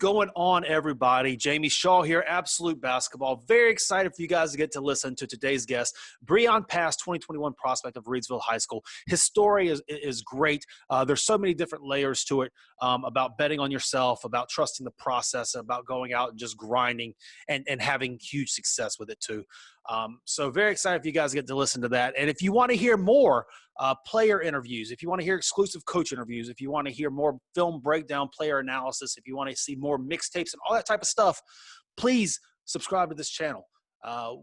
going on, everybody? Jamie Shaw here, Absolute Basketball. Very excited for you guys to get to listen to today's guest, Breon Pass, 2021 prospect of Reidsville High School. His story is great. There's so many different layers to it, about betting on yourself, about trusting the process, about going out and just grinding and having huge success with it too. So very excited for you guys to get to listen to that. And if you want to hear more player interviews, if you want to hear exclusive coach interviews, if you want to hear more film breakdown, player analysis, if you want to see more mixtapes and all that type of stuff, please subscribe to this channel.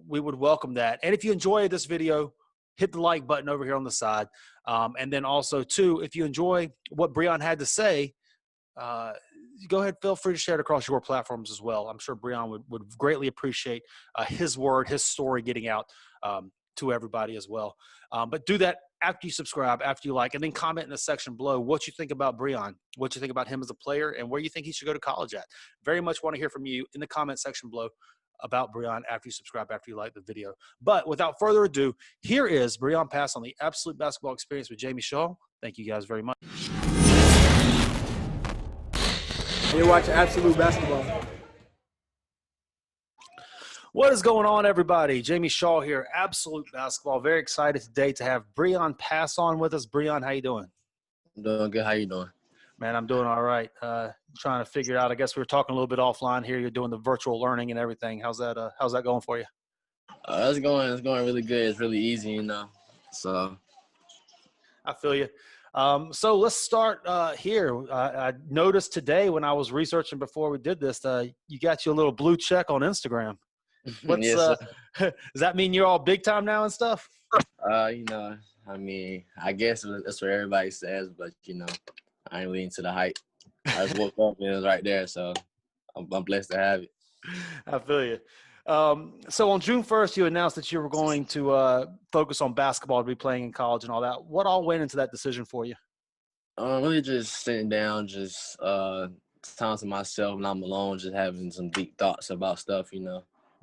We would welcome that. And if you enjoy this video, hit the like button over here on the side. And then also, too, if you enjoy what Breon had to say, go ahead, feel free to share it across your platforms as well. I'm sure Breon would greatly appreciate his word, his story getting out to everybody as well. But do that after you subscribe, after you like, and then comment in the section below what you think about Breon, what you think about him as a player, and where you think he should go to college at. Very much want to hear from you in the comment section below about Breon after you subscribe, after you like the video. But without further ado, here is Breon Pass on the Absolute Basketball Experience with Jamie Shaw. Thank you guys very much. You're watching Absolute Basketball. What is going on, everybody? Jamie Shaw here, Absolute Basketball. Very excited today to have Breon Pass on with us. Breon, how you doing? I'm doing good. How you doing? Man, I'm doing all right. Trying to figure it out. I guess we were talking a little bit offline here. You're doing the virtual learning and everything. How's that going for you? It's going really good. It's really easy, So I feel you. So let's start here. I noticed today when I was researching before we did this, you got you a little blue check on Instagram. Yes, does that mean you're all big time now and stuff? I guess that's what everybody says, but I ain't really into the hype. I just woke up and it was right there, so I'm blessed to have it. I feel you. So on June 1st, you announced that you were going to focus on basketball to be playing in college and all that. What all went into that decision for you? Really just sitting down, just time to myself when I'm alone, just having some deep thoughts about stuff,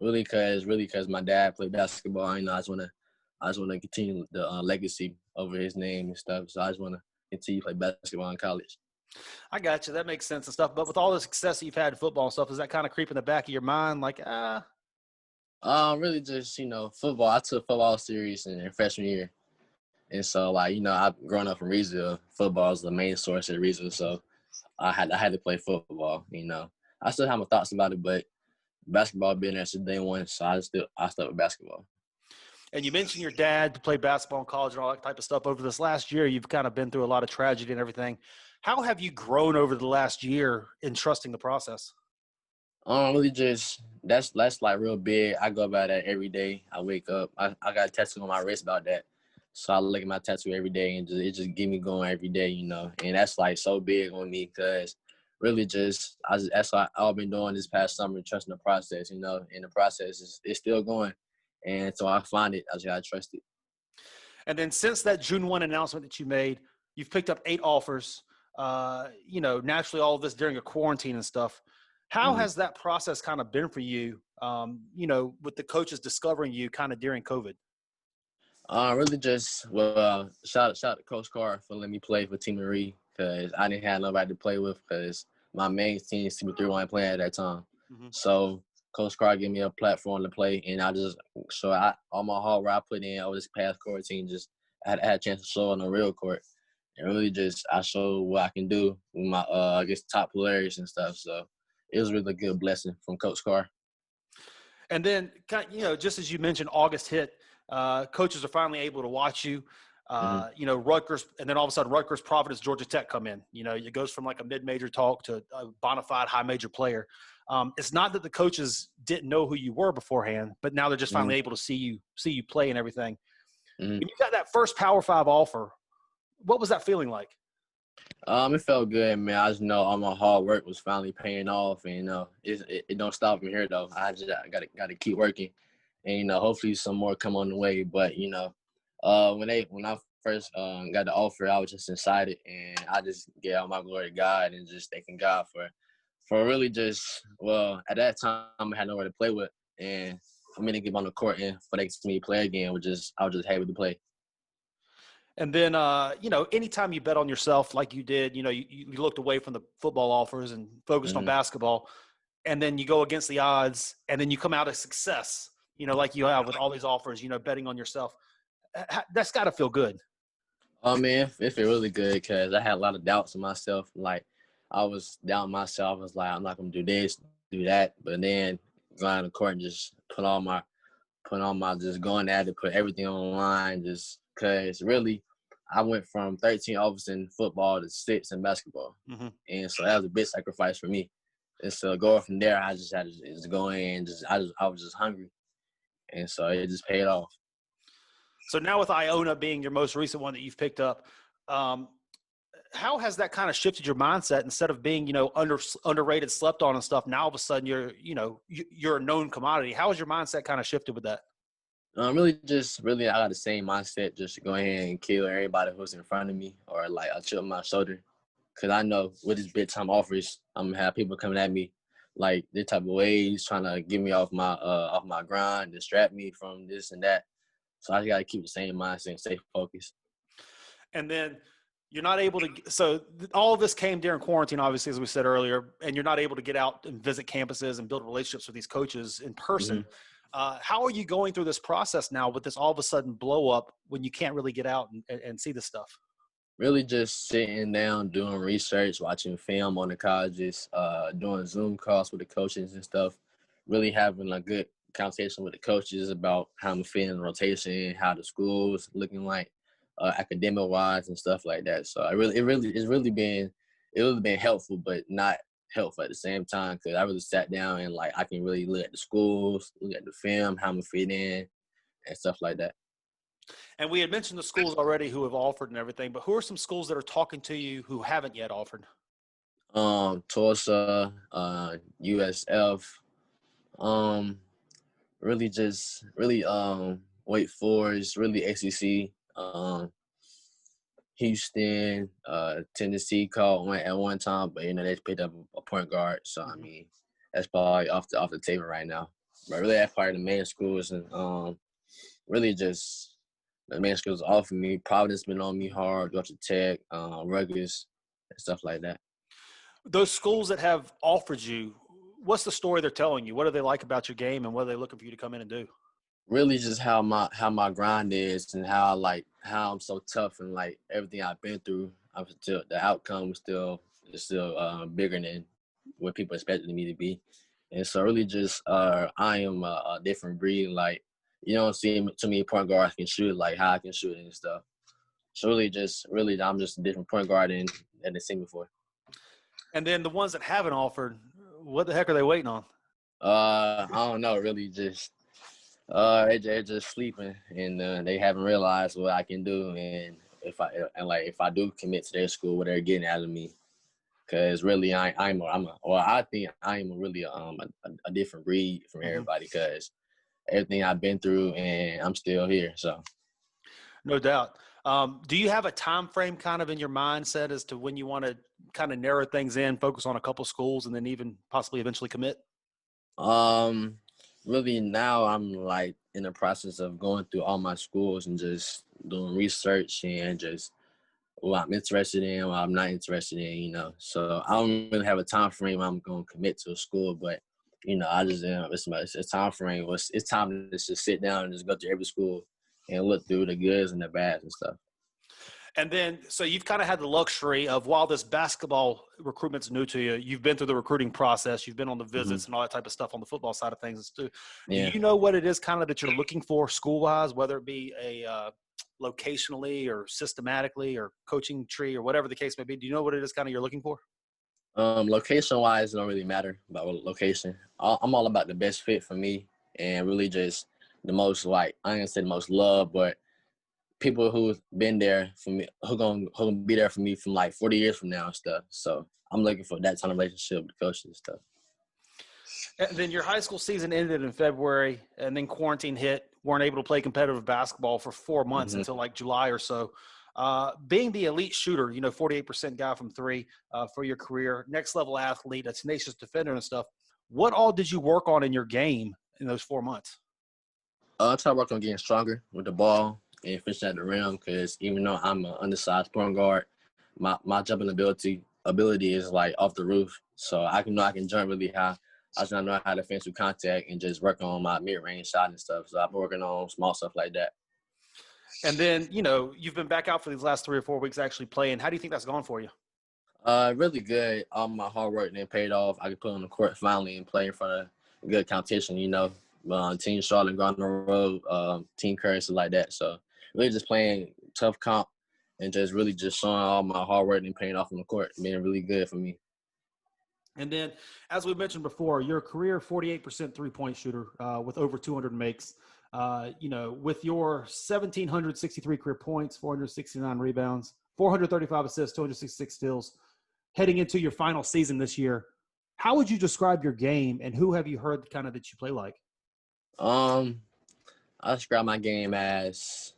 Really, cause my dad played basketball. I just wanna continue the legacy over his name and stuff. So I just wanna continue to play basketball in college. I got you. That makes sense and stuff. But with all the success that you've had in football and stuff, does that kind of creep in the back of your mind? Like, really just football. I took football serious in freshman year, and so I've grown up from Reidsville. Football is the main source at Reidsville, so I had to play football. I still have my thoughts about it, but basketball been there since day one, so I stuck with basketball. And you mentioned your dad to play basketball in college and all that type of stuff. Over this last year, you've kind of been through a lot of tragedy and everything. How have you grown over the last year in trusting the process? Really just that's like real big. I go about that every day. I wake up. I got a tattoo on my wrist about that, so I look at my tattoo every day and it just get me going every day, And that's like so big on me because really that's what I've been doing this past summer, trusting the process, And the process is still going, and so I find it. I just gotta trust it. And then since that June 1 announcement that you made, you've picked up 8 offers. Naturally, all of this during a quarantine and stuff. How has that process kind of been for you, with the coaches discovering you kind of during COVID? Really just, shout out to Coach Carr for letting me play for Team Marie because I didn't have nobody to play with because my main team, Team 3, wasn't playing at that time. So Coach Carr gave me a platform to play, and all my hard work I put in over this past quarantine, I had a chance to show on the real court. And really I showed what I can do with my, top players and stuff. So it was really a good blessing from Coach Carr. And then, just as you mentioned, August hit, coaches are finally able to watch you. Rutgers, and then all of a sudden Rutgers, Providence, Georgia Tech come in. It goes from like a mid-major talk to a bona fide high-major player. It's not that the coaches didn't know who you were beforehand, but now they're just finally able to see you play and everything. When you got that first Power 5 offer, what was that feeling like? It felt good, man. I just know all my hard work was finally paying off, and it don't stop from here though. I gotta keep working, and hopefully some more come on the way. But when I first got the offer, I was just excited, and I just gave all my glory to God and just thanking God for really at that time I had nowhere to play with, and for me to get on the court and for they to see me play again I was just happy to play. And then, you know, anytime you bet on yourself like you did, you know, you looked away from the football offers and focused on Hmm. basketball, and then you go against the odds, and then you come out of success, you know, like you have with all these offers, you know, betting on yourself. That's got to feel good. Oh man, it feel really good because I had a lot of doubts in myself. Like I was down myself. I was like, I'm not gonna do this, do that. But then going on the court and just put on my just going at it, put everything on the line, just because really I went from 13 overs in football to 6 in basketball, Mm-hmm. and so that was a big sacrifice for me. And so going from there, I just had to just go in, I was just hungry, and so it just paid off. So now with Iona being your most recent one that you've picked up, um, how has that kind of shifted your mindset instead of being, you know, underrated, slept on and stuff? Now all of a sudden you're, you know, you're a known commodity. How has your mindset kind of shifted with that? Really, I got the same mindset, just to go ahead and kill everybody who's in front of me, or like I chip my shoulder, because I know with this big time offers, I'm gonna have people coming at me like this type of ways, trying to get me off my grind, distract me from this and that. So I just gotta keep the same mindset and stay focused. And then you're not able to, so all of this came during quarantine, obviously, as we said earlier, and you're not able to get out and visit campuses and build relationships with these coaches in person. Hmm. How are you going through this process now with this all of a sudden blow up when you can't really get out and see this stuff? Really, just sitting down, doing research, watching film on the colleges, doing Zoom calls with the coaches and stuff. Really having a good conversation with the coaches about how I'm feeling in rotation, how the school's looking like, academic wise and stuff like that. So it really been helpful, but not helpful at the same time, because I really sat down and like I can really look at the schools, look at the film, how I'm fit in, and stuff like that. And we had mentioned the schools already who have offered and everything, but who are some schools that are talking to you who haven't yet offered? Tulsa, USF, um, Wake Forest, really ACC, Houston, Tennessee called one at one time, but you know they picked up a point guard, so I Mhm. mean that's probably off the table right now. But really, that's part of the main schools, and really just the main schools offering me. Providence been on me hard, Georgia Tech, Rutgers, and stuff like that. Those schools that have offered you, what's the story they're telling you? What do they like about your game and what are they looking for you to come in and do? Really just how my grind is, and how I'm so tough, and like everything I've been through, I'm still the outcome is still bigger than what people expected me to be. And so really just I am a different breed. Like you don't see too many point guards can shoot like how I can shoot and stuff. So really I'm just a different point guard than they seen before. And then the ones that haven't offered, what the heck are they waiting on? I don't know, really just they're just sleeping, and they haven't realized what I can do, and if I do commit to their school, what they're getting out of me, because really I think I am really a different breed from Mhm. everybody, because everything I've been through, and I'm still here. So No doubt. Do you have a time frame kind of in your mindset as to when you want to kind of narrow things in, focus on a couple schools, and then even possibly eventually commit? um, really now I'm like in the process of going through all my schools and just doing research and just what I'm interested in, what I'm not interested in, you know. So I don't really have a time frame I'm going to commit to a school, but you know, I just it's time frame. It's time to just sit down and just go to every school and look through the goods and the bads and stuff. And then, so you've kind of had the luxury of, while this basketball recruitment's new to you, you've been through the recruiting process, you've been on the Hmm. visits and all that type of stuff on the football side of things too. Do Yeah. you know what it is kind of that you're looking for school wise, whether it be a locationally or systematically or coaching tree or whatever the case may be? Do you know what it is kind of you're looking for? Location wise, it don't really matter about what location. I'm all about the best fit for me, and really just the most, like, I ain't gonna say the most love, but people who've been there for me, who gonna be there for me from like 40 years from now and stuff. So I'm looking for that kind of relationship with the coaches and stuff. And then your high school season ended in February, and then quarantine hit. Weren't able to play competitive basketball for 4 months Hmm. until like July or so. Being the elite shooter, you know, 48% guy from three for your career, next level athlete, a tenacious defender and stuff. What all did you work on in your game in those 4 months? I try to work on getting stronger with the ball and finishing at the rim. Because even though I'm an undersized point guard, my jumping ability is like off the roof. So I can jump really high. I just don't know how to finish through contact and just work on my mid-range shot and stuff. So I've been working on small stuff like that. And then, you've been back out for these last 3 or 4 weeks actually playing. How do you think that's gone for you? Really good. All my hard work then paid off. I could put on the court finally and play in front of good competition, Team Charlotte, going on the road, Team Curry, stuff like that. So really just playing tough comp and just really just showing all my hard work and paying off on the court, being really good for me. And then, as we mentioned before, you're a career 48% three-point shooter with over 200 makes. With your 1,763 career points, 469 rebounds, 435 assists, 266 steals, heading into your final season this year, how would you describe your game, and who have you heard kind of that you play like? I describe my game as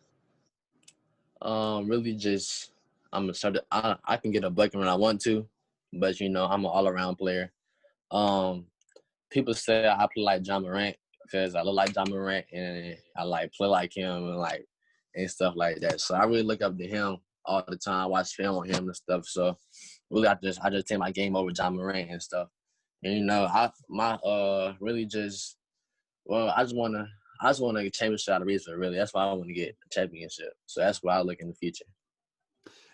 really just I can get a bucket when I want to, but I'm an all-around player. People say I play like John Morant because I look like John Morant and I like play like him and stuff like that. So I really look up to him all the time. I watch film on him and stuff. So really I just take my game over John Morant and stuff. And I just want to get a championship out of Reidsville, really. That's why I want to get a championship. So that's why I look in the future.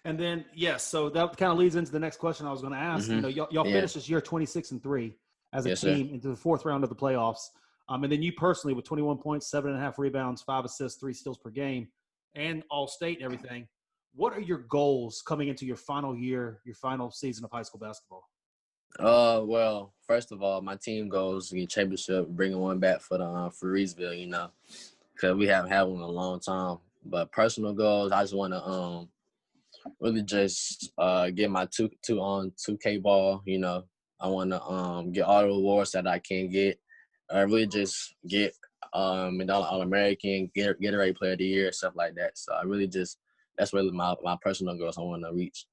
And then, yes, so that kind of leads into the next question I was going to ask. Mm-hmm. Y'all finished this year 26-3 as a team into the 4th round of the playoffs. And then you personally with 21 points, 7.5 rebounds, 5 assists, 3 steals per game, and all-state and everything. What are your goals coming into your final year, your final season of high school basketball? Well, first of all, my team goes to get championship, bringing one back for Reidsville, because we haven't had one in a long time. But personal goals, I just want to really just get my 2K ball. I want to get all the awards that I can get. Really just get All-American, Gatorade Player of the Year, stuff like that. So that's really my personal goals I want to reach.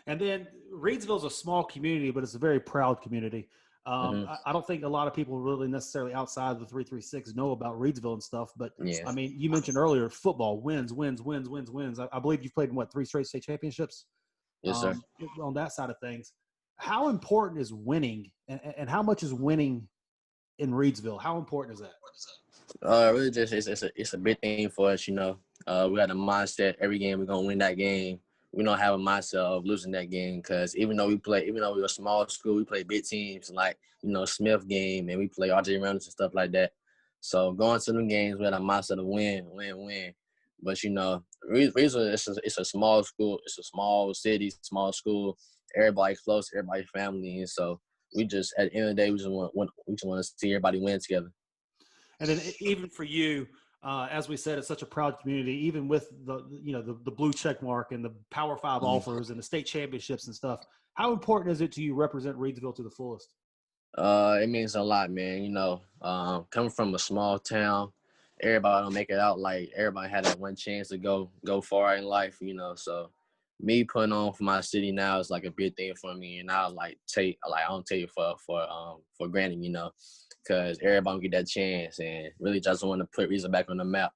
And then Reidsville is a small community, but it's a very proud community. I don't think a lot of people really necessarily outside of the 336 know about Reidsville and stuff. But, yeah. I mean, you mentioned earlier football, wins. I believe you've played in, 3 straight state championships? Yes, sir. On that side of things. How important is winning, and how much is winning in Reidsville? How important is that? Really just it's a big thing for us, We got a mindset every game we're going to win that game. We don't have a mindset of losing that game because even though we're a small school, we play big teams like, Smith game and we play RJ Reynolds and stuff like that. So going to them games, we had a mindset of win. But, Reidsville, it's a small school. It's a small city, small school. Everybody close, everybody family. And so we just, at the end of the day, we just want to see everybody win together. And then even for you, as we said, it's such a proud community, even with the blue check mark and the Power 5 offers and the state championships and stuff. How important is it to you represent Reidsville to the fullest? It means a lot, man. Coming from a small town, everybody don't make it out. Like everybody had that one chance to go far in life, So me putting on for my city now is like a big thing for me, and I don't take it for granted, because everybody will get that chance, and really just want to put Reidsville back on the map,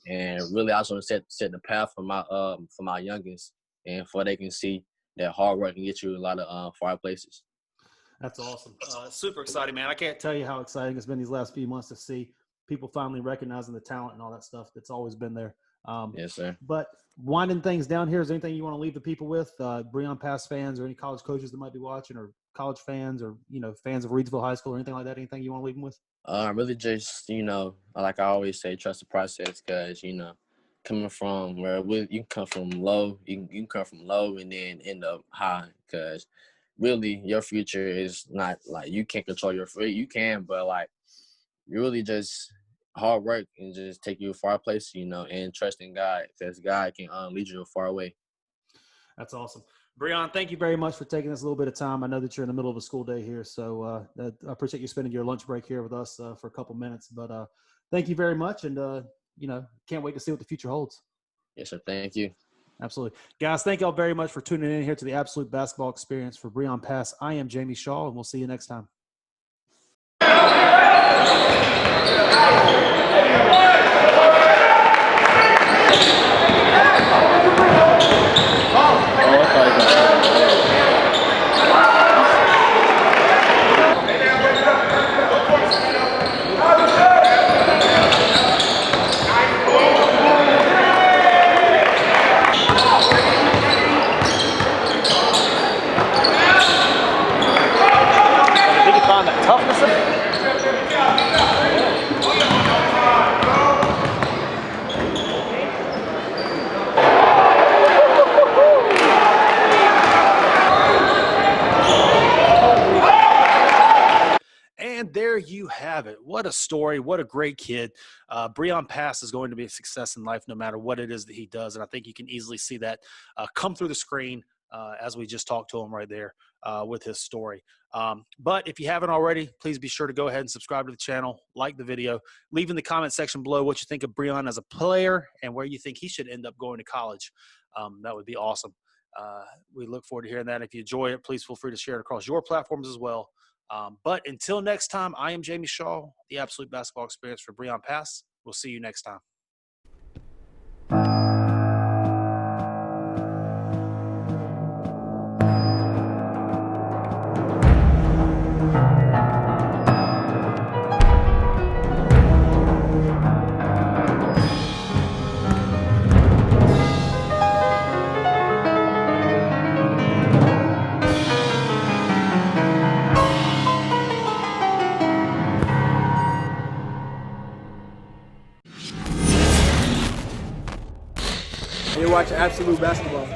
and really I just want to set the path for my youngins, and for they can see that hard work can get you a lot of far places. That's awesome. Super exciting, man. I can't tell you how exciting it's been these last few months to see people finally recognizing the talent and all that stuff that's always been there. Yes, sir. But winding things down here, is there anything you want to leave the people with, Breon Pass fans or any college coaches that might be watching, or college fans, or fans of Reidsville High School or anything like that? Anything you want to leave them with? Really just like I always say, trust the process, because coming from where you can come from low, you can come from low and then end up high, because really your future is not like you can't control your future. You can, but like you really just hard work and just take you a far place, and trust in God, because God can lead you far away. That's awesome. Breon, thank you very much for taking this little bit of time. I know that you're in the middle of a school day here, so I appreciate you spending your lunch break here with us for a couple minutes. But thank you very much, and, can't wait to see what the future holds. Yes, sir. Thank you. Absolutely. Guys, thank y'all very much for tuning in here to the Absolute Basketball Experience. For Breon Pass, I am Jamie Shaw, and we'll see you next time. what a story. What a great kid. Breon Pass is going to be a success in life no matter what it is that he does. And I think you can easily see that come through the screen as we just talked to him right there with his story. But if you haven't already, please be sure to go ahead and subscribe to the channel, like the video, leave in the comment section below what you think of Breon as a player and where you think he should end up going to college. That would be awesome. We look forward to hearing that. If you enjoy it, please feel free to share it across your platforms as well. But until next time, I am Jamie Shaw, the Absolute Basketball Experience for Breon Pass. We'll see you next time. You're watching Absolute Basketball.